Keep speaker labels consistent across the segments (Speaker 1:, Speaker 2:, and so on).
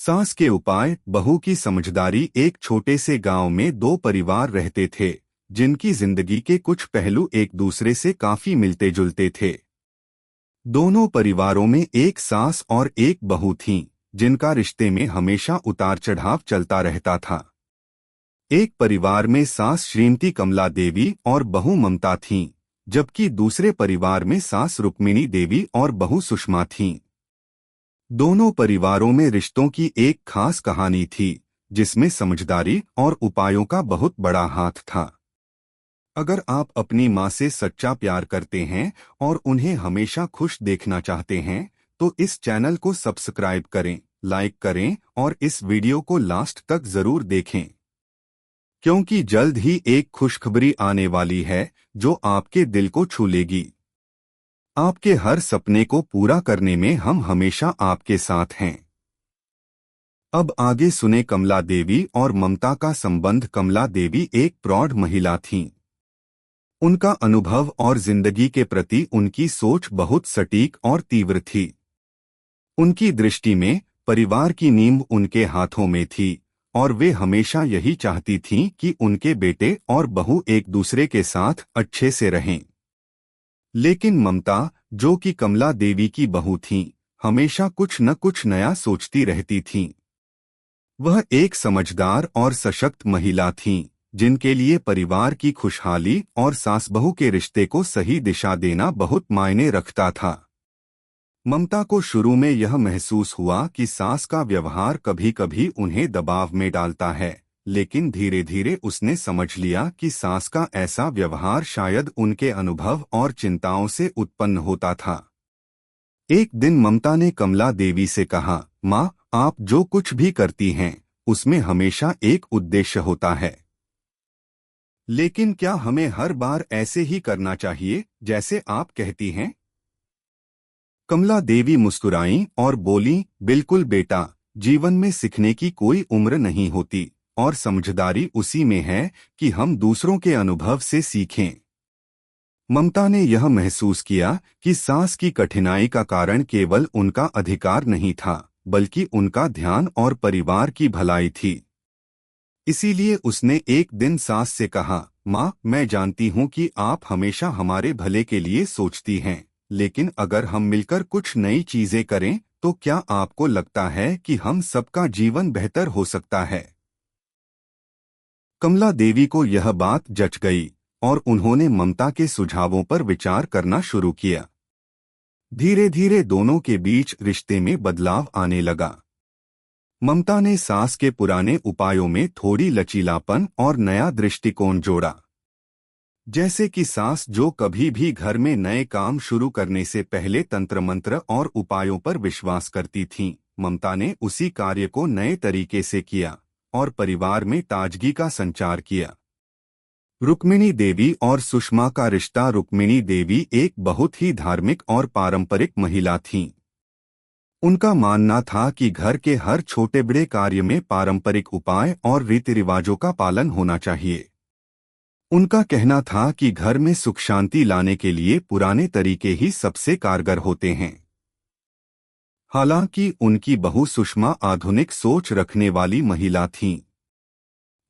Speaker 1: सास के उपाय। बहू की समझदारी। एक छोटे से गांव में दो परिवार रहते थे जिनकी जिंदगी के कुछ पहलू एक दूसरे से काफी मिलते जुलते थे। दोनों परिवारों में एक सास और एक बहू थीं, जिनका रिश्ते में हमेशा उतार चढ़ाव चलता रहता था। एक परिवार में सास श्रीमती कमला देवी और बहू ममता थीं, जबकि दूसरे परिवार में सास रुक्मिणी देवी और बहू सुषमा थीं। दोनों परिवारों में रिश्तों की एक खास कहानी थी, जिसमें समझदारी और उपायों का बहुत बड़ा हाथ था। अगर आप अपनी माँ से सच्चा प्यार करते हैं और उन्हें हमेशा खुश देखना चाहते हैं, तो इस चैनल को सब्सक्राइब करें, लाइक करें और इस वीडियो को लास्ट तक जरूर देखें, क्योंकि जल्द ही एक खुशखबरी आने वाली है जो आपके दिल को छू लेगी। आपके हर सपने को पूरा करने में हम हमेशा आपके साथ हैं। अब आगे सुने कमला देवी और ममता का संबंध। कमला देवी एक प्रौढ़ महिला थीं। उनका अनुभव और जिंदगी के प्रति उनकी सोच बहुत सटीक और तीव्र थी। उनकी दृष्टि में परिवार की नींव उनके हाथों में थी और वे हमेशा यही चाहती थीं कि उनके बेटे और बहू एक दूसरे के साथ अच्छे से रहें। लेकिन ममता, जो कि कमला देवी की बहू थीं, हमेशा कुछ न कुछ नया सोचती रहती थीं। वह एक समझदार और सशक्त महिला थीं, जिनके लिए परिवार की खुशहाली और सास बहू के रिश्ते को सही दिशा देना बहुत मायने रखता था। ममता को शुरू में यह महसूस हुआ कि सास का व्यवहार कभी-कभी उन्हें दबाव में डालता है, लेकिन धीरे धीरे उसने समझ लिया कि सास का ऐसा व्यवहार शायद उनके अनुभव और चिंताओं से उत्पन्न होता था। एक दिन ममता ने कमला देवी से कहा, माँ, आप जो कुछ भी करती हैं, उसमें हमेशा एक उद्देश्य होता है। लेकिन क्या हमें हर बार ऐसे ही करना चाहिए जैसे आप कहती हैं? कमला देवी मुस्कुराईं और बोलीं, बिल्कुल बेटा, जीवन में सीखने की कोई उम्र नहीं होती और समझदारी उसी में है कि हम दूसरों के अनुभव से सीखें। ममता ने यह महसूस किया कि सास की कठिनाई का कारण केवल उनका अधिकार नहीं था, बल्कि उनका ध्यान और परिवार की भलाई थी। इसीलिए उसने एक दिन सास से कहा, माँ, मैं जानती हूँ कि आप हमेशा हमारे भले के लिए सोचती हैं, लेकिन अगर हम मिलकर कुछ नई चीजें करें तो क्या आपको लगता है कि हम सबका जीवन बेहतर हो सकता है? कमला देवी को यह बात जच गई और उन्होंने ममता के सुझावों पर विचार करना शुरू किया। धीरे धीरे दोनों के बीच रिश्ते में बदलाव आने लगा। ममता ने सास के पुराने उपायों में थोड़ी लचीलापन और नया दृष्टिकोण जोड़ा। जैसे कि सास जो कभी भी घर में नए काम शुरू करने से पहले तंत्र मंत्र और उपायों पर विश्वास करती थीं, ममता ने उसी कार्य को नए तरीके से किया और परिवार में ताजगी का संचार किया। रुक्मिणी देवी और सुषमा का रिश्ता। रुक्मिणी देवी एक बहुत ही धार्मिक और पारंपरिक महिला थीं। उनका मानना था कि घर के हर छोटे बड़े कार्य में पारंपरिक उपाय और रीति रिवाजों का पालन होना चाहिए। उनका कहना था कि घर में सुख शांति लाने के लिए पुराने तरीके ही सबसे कारगर होते हैं। हालांकि उनकी बहू सुषमा आधुनिक सोच रखने वाली महिला थीं।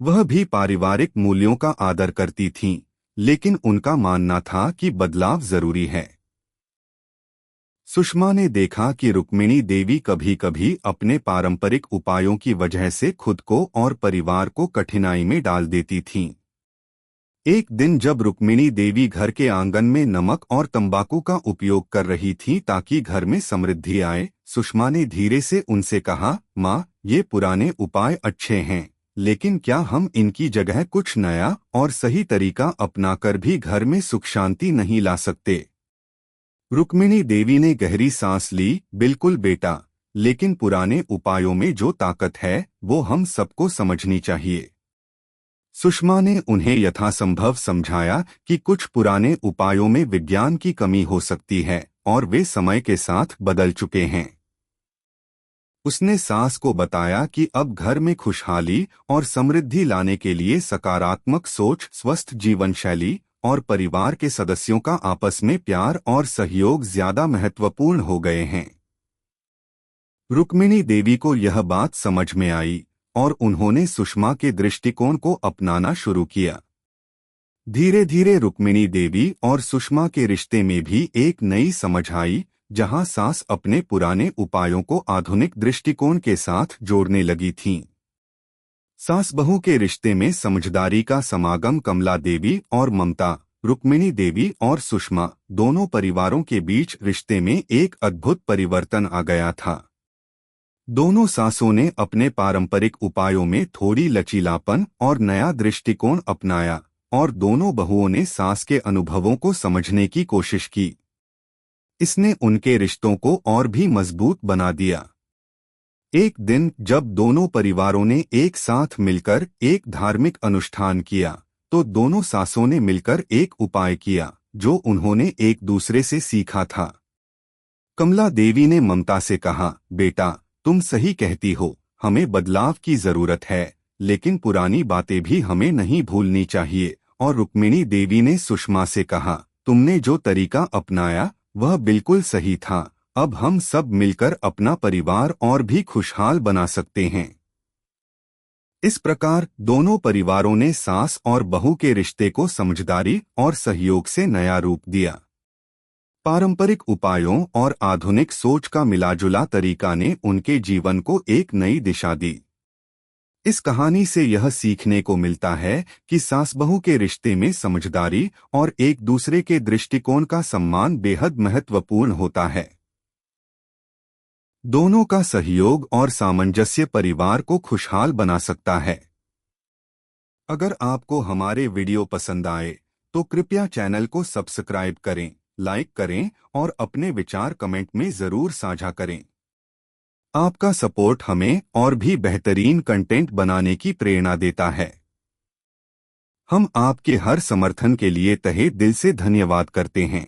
Speaker 1: वह भी पारिवारिक मूल्यों का आदर करती थीं, लेकिन उनका मानना था कि बदलाव जरूरी है। सुषमा ने देखा कि रुक्मिणी देवी कभी-कभी अपने पारंपरिक उपायों की वजह से खुद को और परिवार को कठिनाई में डाल देती थीं। एक दिन जब रुक्मिणी देवी घर के आंगन में नमक और तंबाकू का उपयोग कर रही थीं ताकि घर में समृद्धि आए, सुषमा ने धीरे से उनसे कहा, माँ, ये पुराने उपाय अच्छे हैं, लेकिन क्या हम इनकी जगह कुछ नया और सही तरीका अपनाकर भी घर में सुख शांति नहीं ला सकते? रुक्मिणी देवी ने गहरी सांस ली, बिल्कुल बेटा, लेकिन पुराने उपायों में जो ताकत है वो हम सबको समझनी चाहिए। सुषमा ने उन्हें यथासंभव समझाया कि कुछ पुराने उपायों में विज्ञान की कमी हो सकती है और वे समय के साथ बदल चुके हैं। उसने सास को बताया कि अब घर में खुशहाली और समृद्धि लाने के लिए सकारात्मक सोच, स्वस्थ जीवन शैली और परिवार के सदस्यों का आपस में प्यार और सहयोग ज्यादा महत्वपूर्ण हो गए हैं। रुक्मिणी देवी को यह बात समझ में आई और उन्होंने सुषमा के दृष्टिकोण को अपनाना शुरू किया। धीरे धीरे रुक्मिणी देवी और सुषमा के रिश्ते में भी एक नई समझ आई, जहां सास अपने पुराने उपायों को आधुनिक दृष्टिकोण के साथ जोड़ने लगी थीं। सास बहू के रिश्ते में समझदारी का समागम कमला देवी और ममता, रुक्मिणी देवी और सुषमा दोनों परिवारों के बीच रिश्ते में एक अद्भुत परिवर्तन आ गया था। दोनों सासों ने अपने पारंपरिक उपायों में थोड़ी लचीलापन और नया दृष्टिकोण अपनाया और दोनों बहुओं ने सास के अनुभवों को समझने की कोशिश की। इसने उनके रिश्तों को और भी मजबूत बना दिया। एक दिन जब दोनों परिवारों ने एक साथ मिलकर एक धार्मिक अनुष्ठान किया, तो दोनों सासों ने मिलकर एक उपाय किया जो उन्होंने एक दूसरे से सीखा था। कमला देवी ने ममता से कहा, बेटा तुम सही कहती हो, हमें बदलाव की जरूरत है, लेकिन पुरानी बातें भी हमें नहीं भूलनी चाहिए। और रुक्मिणी देवी ने सुषमा से कहा, तुमने जो तरीका अपनाया वह बिल्कुल सही था। अब हम सब मिलकर अपना परिवार और भी खुशहाल बना सकते हैं। इस प्रकार दोनों परिवारों ने सास और बहू के रिश्ते को समझदारी और सहयोग से नया रूप दिया। पारंपरिक उपायों और आधुनिक सोच का मिलाजुला तरीका ने उनके जीवन को एक नई दिशा दी। इस कहानी से यह सीखने को मिलता है कि सास बहू के रिश्ते में समझदारी और एक दूसरे के दृष्टिकोण का सम्मान बेहद महत्वपूर्ण होता है। दोनों का सहयोग और सामंजस्य परिवार को खुशहाल बना सकता है। अगर आपको हमारे वीडियो पसंद आए तो कृपया चैनल को सब्सक्राइब करें, लाइक करें और अपने विचार कमेंट में जरूर साझा करें। आपका सपोर्ट हमें और भी बेहतरीन कंटेंट बनाने की प्रेरणा देता है। हम आपके हर समर्थन के लिए तहे दिल से धन्यवाद करते हैं।